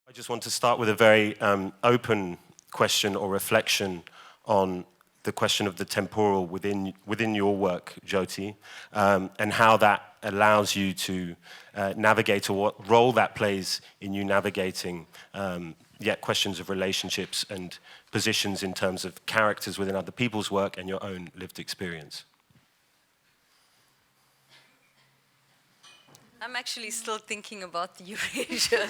I just want to start with a very open question or reflection on the question of the temporal within your work, Jyoti, and how that allows you to navigate, or what role that plays in you navigating questions of relationships and positions in terms of characters within other people's work and your own lived experience. I'm actually still thinking about the Eurasia.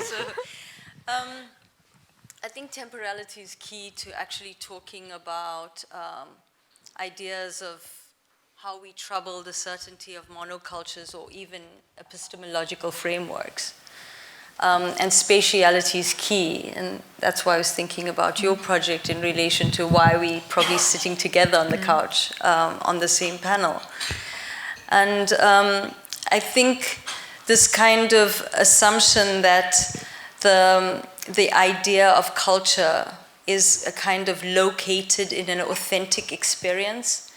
I think temporality is key to actually talking about ideas of how we trouble the certainty of monocultures or even epistemological frameworks. And spatiality is key, and that's why I was thinking about your project in relation to why we probably sitting together on the couch on the same panel. And I think this kind of assumption that the idea of culture is a kind of located in an authentic experience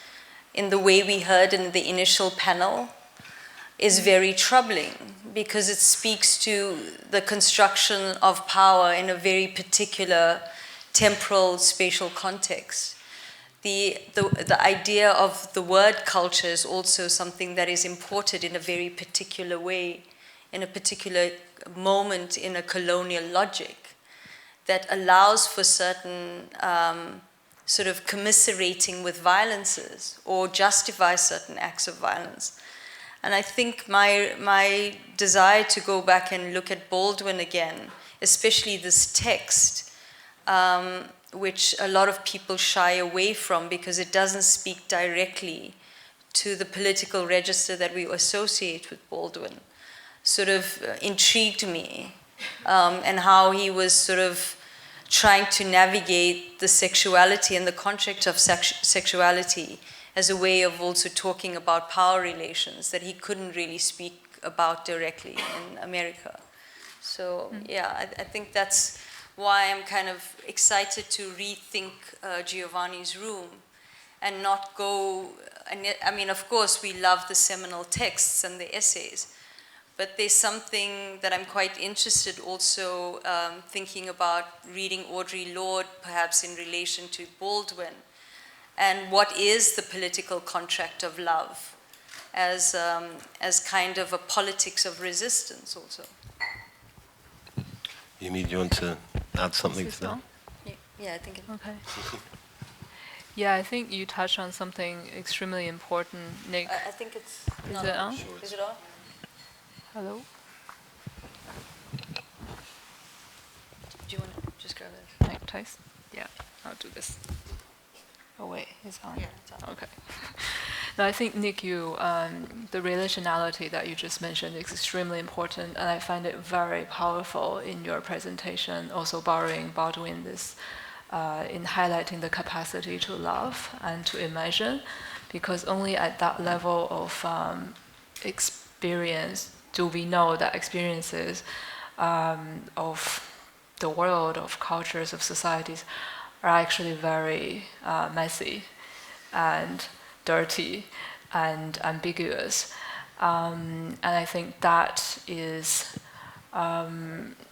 in the way we heard in the initial panel is very troubling, because it speaks to the construction of power in a very particular temporal spatial context. The idea of the word culture is also something that is imported in a very particular way, in a particular moment in a colonial logic that allows for certain sort of commiserating with violences or justify certain acts of violence. And I think my desire to go back and look at Baldwin again, especially this text, which a lot of people shy away from because it doesn't speak directly to the political register that we associate with Baldwin, sort of intrigued me, and how he was sort of trying to navigate the sexuality and the contract of sexuality as a way of also talking about power relations that he couldn't really speak about directly in America. So yeah, I think that's why I'm kind of excited to rethink Giovanni's Room and not go, I mean, of course we love the seminal texts and the essays, but there's something that I'm quite interested also thinking about reading Audre Lorde, perhaps in relation to Baldwin, and what is the political contract of love as kind of a politics of resistance also. Yumi, do you want to add something to that? Yeah, I think it. Okay. Yeah, I think you touched on something extremely important, Nick. I think it's. Is it on? Sure. Is it on? Hello? Do you want to just grab it? Nick, Tice? Yeah, I'll do this. Oh wait, it's on. Yeah, it's on. Okay. No, I think Nick, you the relationality that you just mentioned is extremely important, and I find it very powerful in your presentation. Also borrowing Baldwin this in highlighting the capacity to love and to imagine, because only at that level of experience do we know that experiences of the world, of cultures, of societies are actually very messy and dirty and ambiguous. And I think that is,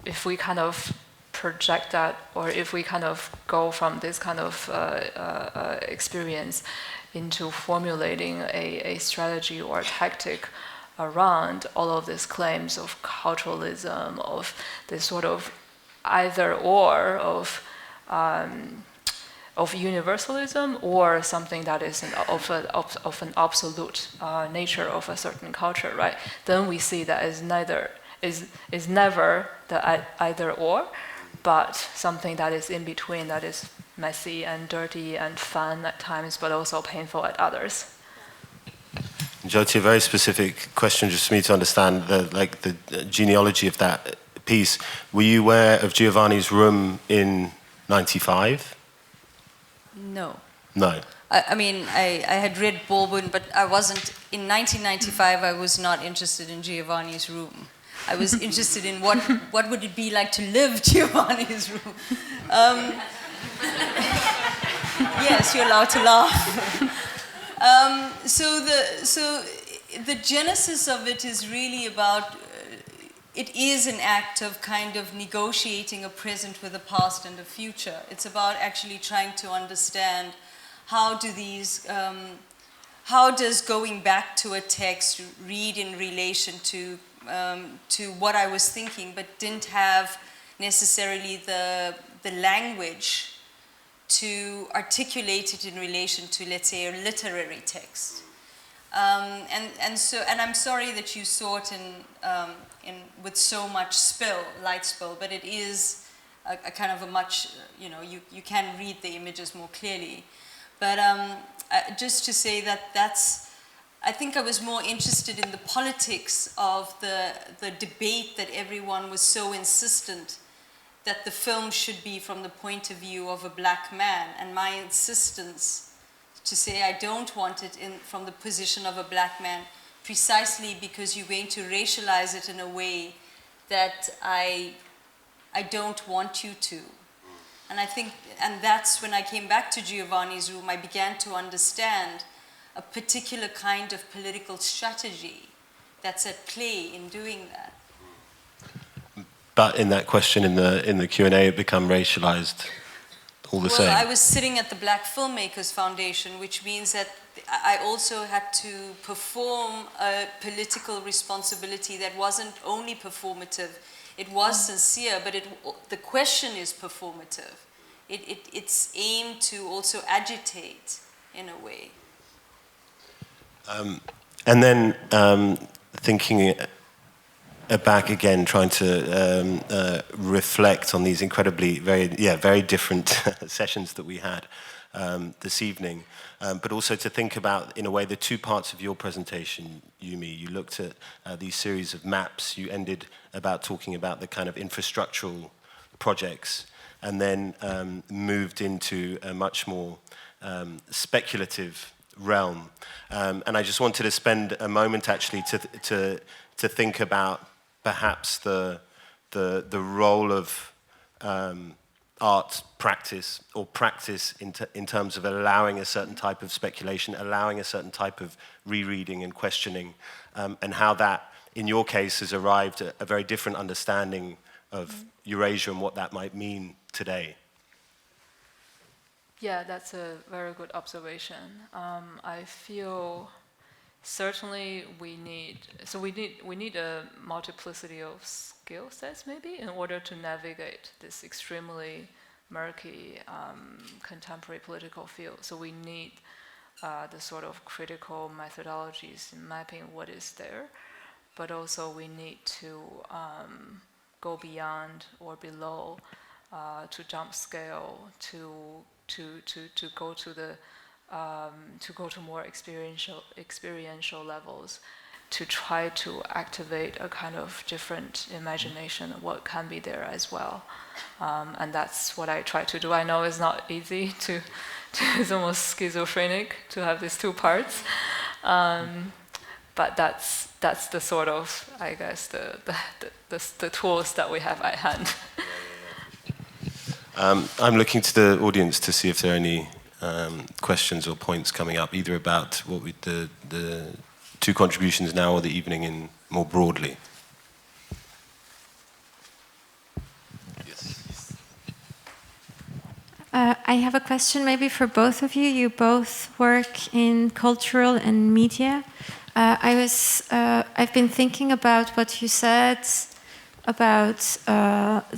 if we kind of project that, or if we kind of go from this kind of experience into formulating a strategy or a tactic around all of these claims of culturalism, of this sort of either or of universalism, or something that is of an absolute nature of a certain culture, right? Then we see that is never the either or, but something that is in between, that is messy and dirty and fun at times, but also painful at others. Jyoti, a very specific question just for me to understand the genealogy of that piece. Were you aware of Giovanni's Room in '95? No. No. I mean, I had read Baldwin, but I wasn't, in 1995, I was not interested in Giovanni's Room. I was interested in what would it be like to live Giovanni's Room. Yes, you're allowed to laugh. So the genesis of it is really about it is an act of kind of negotiating a present with a past and a future. It's about actually trying to understand how does going back to a text read in relation to what I was thinking, but didn't have necessarily the language to articulate it in relation to, let's say, a literary text. And I'm sorry that you saw it with so much light spill, but it is a kind of a much, you can read the images more clearly. But just to say I think I was more interested in the politics of the debate that everyone was so insistent that the film should be from the point of view of a black man, and my insistence to say I don't want it from the position of a black man, precisely because you're going to racialize it in a way that I don't want you to. And I think, and that's when I came back to Giovanni's room, I began to understand a particular kind of political strategy that's at play in doing that. But in that question in the Q&A, it became racialized all the same. Well, I was sitting at the Black Filmmakers Foundation, which means that I also had to perform a political responsibility that wasn't only performative. It was sincere, but the question is performative. It's aimed to also agitate in a way. And then thinking back again, trying to reflect on these incredibly very different sessions that we had this evening, but also to think about, in a way, the two parts of your presentation, Yumi. You looked at these series of maps. You ended about talking about the kind of infrastructural projects, and then moved into a much more speculative realm. And I just wanted to spend a moment actually to think about perhaps the role of art practice, or practice in terms of allowing a certain type of speculation, allowing a certain type of rereading and questioning, and how that, in your case, has arrived at a very different understanding of Eurasia and what that might mean today. Yeah, that's a very good observation. I feel certainly we need a multiplicity of skill sets, maybe, in order to navigate this extremely murky contemporary political field. So we need the sort of critical methodologies in mapping what is there, but also we need to go beyond or below, to jump scale, to go to the to go to more experiential levels, to try to activate a kind of different imagination of what can be there as well. And that's what I try to do. I know it's not easy it's almost schizophrenic to have these two parts. But that's the sort of, I guess, the tools that we have at hand. I'm looking to the audience to see if there are any questions or points coming up, either about what the two contributions now or the evening in more broadly. Yes. I have a question maybe for both of you. You both work in cultural and media. I've been thinking about what you said about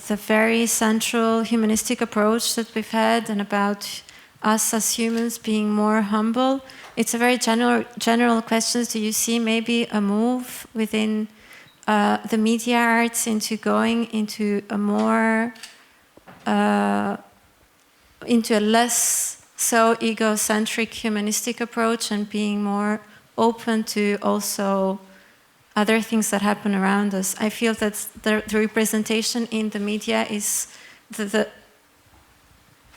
the very central humanistic approach that we've had, and about us as humans being more humble. It's a very general question. Do you see maybe a move within the media arts into going into a more, into a less so egocentric humanistic approach, and being more open to also other things that happen around us? I feel that the representation in the media is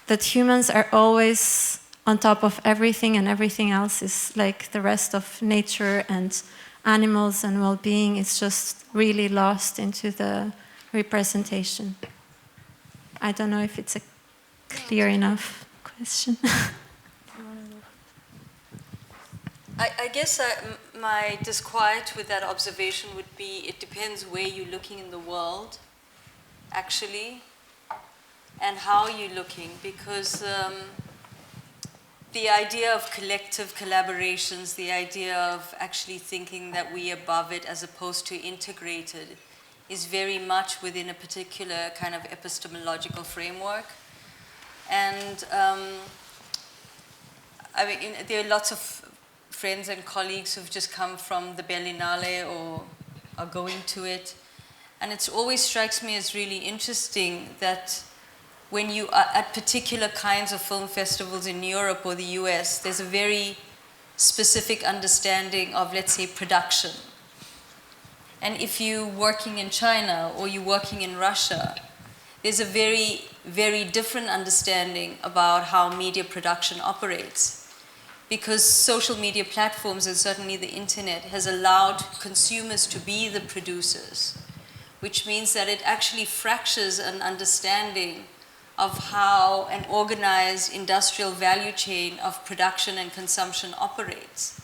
that humans are always on top of everything, and everything else is like the rest of nature and animals and well-being. It's just really lost into the representation. I don't know if it's a clear enough question. I guess my disquiet with that observation would be it depends where you're looking in the world, actually, and how you're looking, because the idea of collective collaborations, the idea of actually thinking that we're above it as opposed to integrated, is very much within a particular kind of epistemological framework. And I mean, there are lots of friends and colleagues who've just come from the Berlinale or are going to it. And it always strikes me as really interesting that when you are at particular kinds of film festivals in Europe or the US, there's a very specific understanding of, let's say, production. And if you're working in China or you're working in Russia, there's a very, very different understanding about how media production operates. Because social media platforms, and certainly the internet, has allowed consumers to be the producers, which means that it actually fractures an understanding of how an organized industrial value chain of production and consumption operates.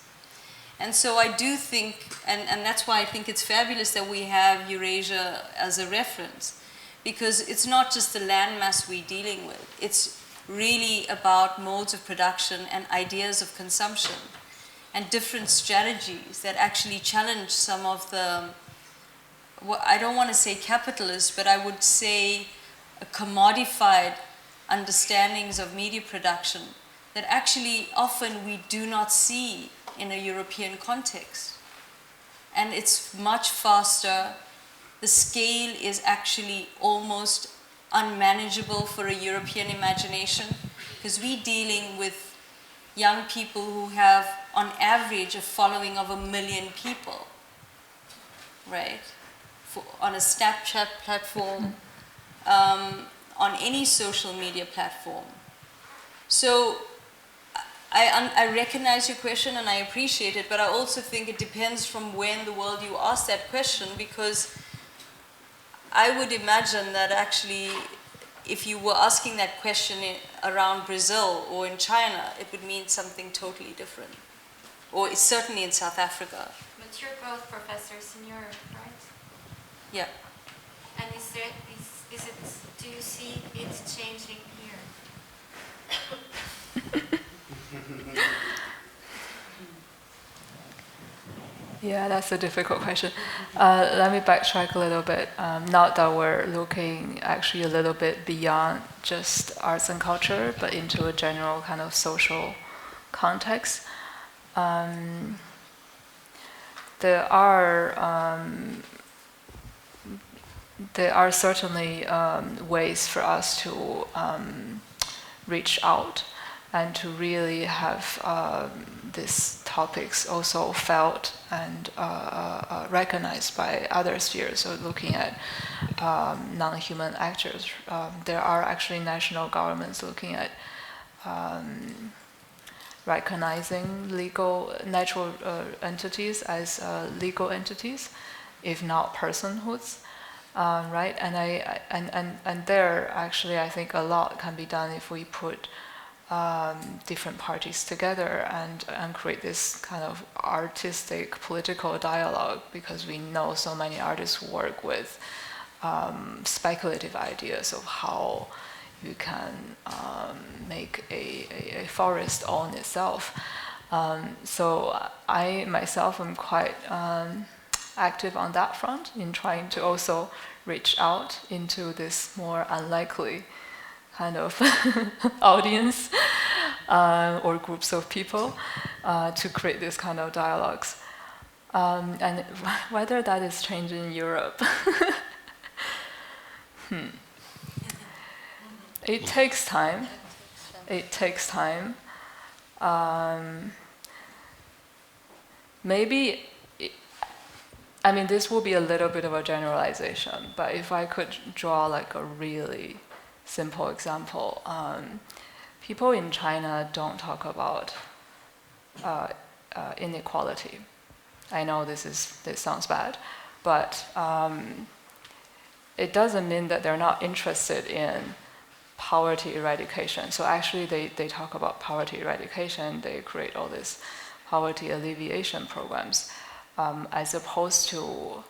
And so I do think, and that's why I think it's fabulous that we have Eurasia as a reference, because it's not just the landmass we're dealing with, it's really about modes of production and ideas of consumption and different strategies that actually challenge some of the, well, I don't want to say capitalist, but I would say commodified understandings of media production that actually often we do not see in a European context. And it's much faster. The scale is actually almost unmanageable for a European imagination, because we're dealing with young people who have, on average, a following of 1 million people, right? On a Snapchat platform, on any social media platform. So I recognize your question and I appreciate it, but I also think it depends from where in the world you ask that question, because I would imagine that actually if you were asking that question around Brazil or in China, it would mean something totally different. Or it's certainly in South Africa. But you're both professors in Europe, right? Yeah. And do you see it changing here? Yeah, that's a difficult question. Let me backtrack a little bit. Now that we're looking actually a little bit beyond just arts and culture, but into a general kind of social context. There are certainly ways for us to reach out and to really have these topics also felt and recognized by other spheres. So looking at non-human actors, there are actually national governments looking at recognizing natural entities as legal entities, if not personhoods, right? And there actually I think a lot can be done if we put different parties together and create this kind of artistic political dialogue, because we know so many artists who work with speculative ideas of how you can make a forest own itself. So I myself am quite active on that front in trying to also reach out into this more unlikely kind of audience or groups of people to create this kind of dialogues. And whether that is changing in Europe, It takes time. It takes time. Maybe, I mean, this will be a little bit of a generalization, but if I could draw like a really simple example, people in China don't talk about inequality. I know this sounds bad, but it doesn't mean that they're not interested in poverty eradication. So actually they talk about poverty eradication, they create all these poverty alleviation programs, as opposed to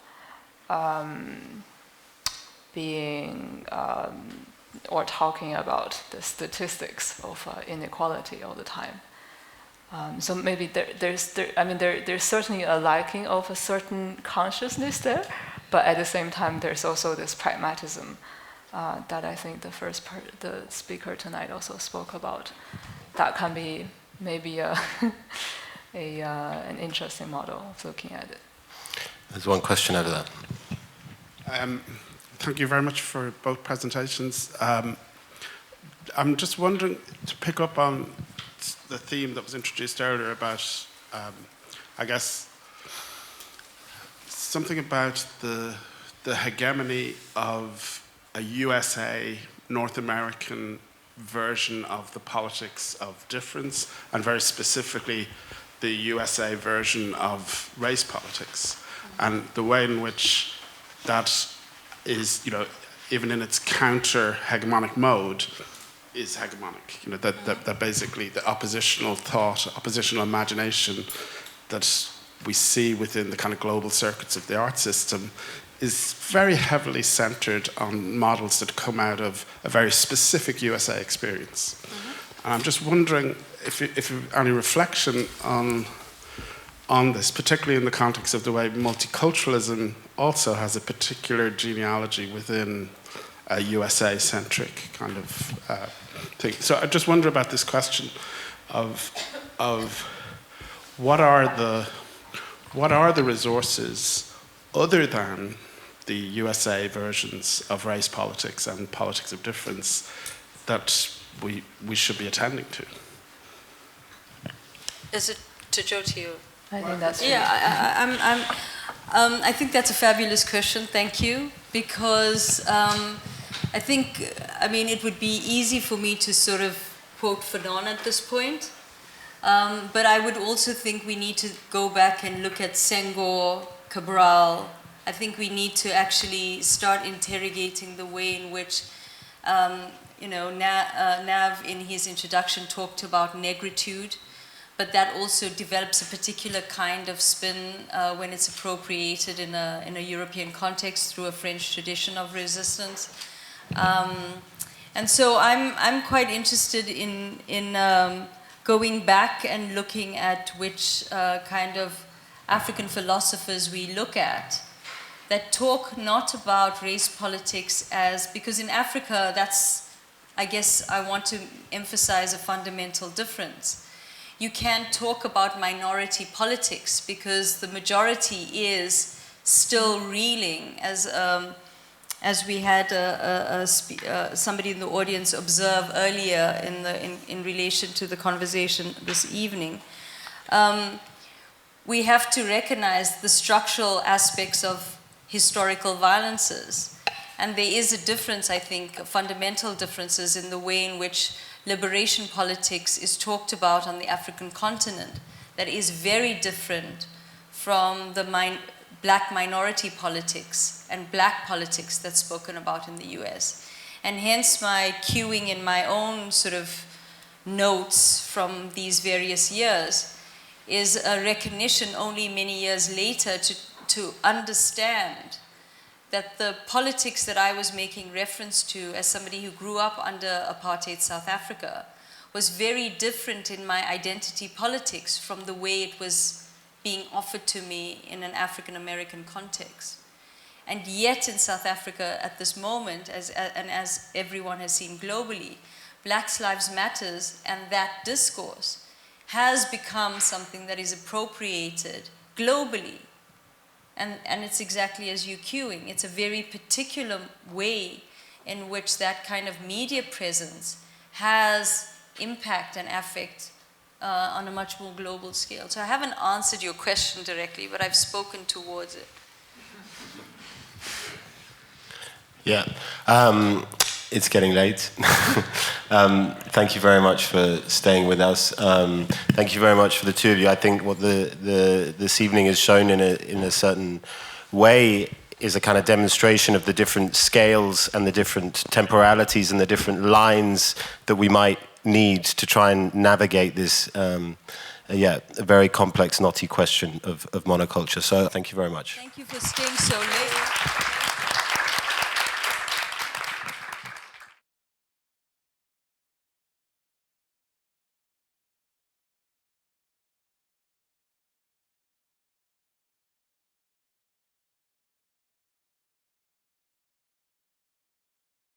being or talking about the statistics of inequality all the time. So maybe there's certainly a lacking of a certain consciousness there, but at the same time, there's also this pragmatism that I think the speaker tonight also spoke about. That can be maybe an interesting model of looking at it. There's one question over there. Thank you very much for both presentations. I'm just wondering, to pick up on the theme that was introduced earlier about, I guess, something about the hegemony of a USA, North American version of the politics of difference, and very specifically the USA version of race politics, and the way in which that is, even in its counter-hegemonic mode, is hegemonic. That basically the oppositional thought, oppositional imagination that we see within the kind of global circuits of the art system is very heavily centered on models that come out of a very specific USA experience. Mm-hmm. And I'm just wondering if you have any reflection on this, particularly in the context of the way multiculturalism also has a particular genealogy within a USA-centric kind of thing. So I just wonder about this question of what are the resources other than the USA versions of race politics and politics of difference that we should be attending to? Is it to Jyoti? I think that's I think that's a fabulous question. Thank you, because I think it would be easy for me to sort of quote Fanon at this point, but I would also think we need to go back and look at Senghor, Cabral. I think we need to actually start interrogating the way in which Nav in his introduction talked about negritude, but that also develops a particular kind of spin when it's appropriated in a European context through a French tradition of resistance. And so I'm quite interested in going back and looking at which kind of African philosophers we look at that talk not about race politics because in Africa, I guess I want to emphasize a fundamental difference. You can't talk about minority politics because the majority is still reeling, as we had somebody in the audience observe earlier in relation to the conversation this evening. We have to recognize the structural aspects of historical violences. And there is a difference, I think, fundamental differences in the way in which liberation politics is talked about on the African continent that is very different from the black minority politics and black politics that's spoken about in the US. And hence my cueing in my own sort of notes from these various years is a recognition only many years later to understand that the politics that I was making reference to as somebody who grew up under apartheid South Africa was very different in my identity politics from the way it was being offered to me in an African American context. And yet in South Africa at this moment, as everyone has seen globally, Black Lives Matters and that discourse has become something that is appropriated globally. And it's exactly as you're cueing. It's a very particular way in which that kind of media presence has impact and affect on a much more global scale. So I haven't answered your question directly, but I've spoken towards it. Yeah. It's getting late. Thank you very much for staying with us. Thank you very much for the two of you. I think what this evening has shown in a certain way is a kind of demonstration of the different scales and the different temporalities and the different lines that we might need to try and navigate this a very complex, knotty question of monoculture. So thank you very much. Thank you for staying so late.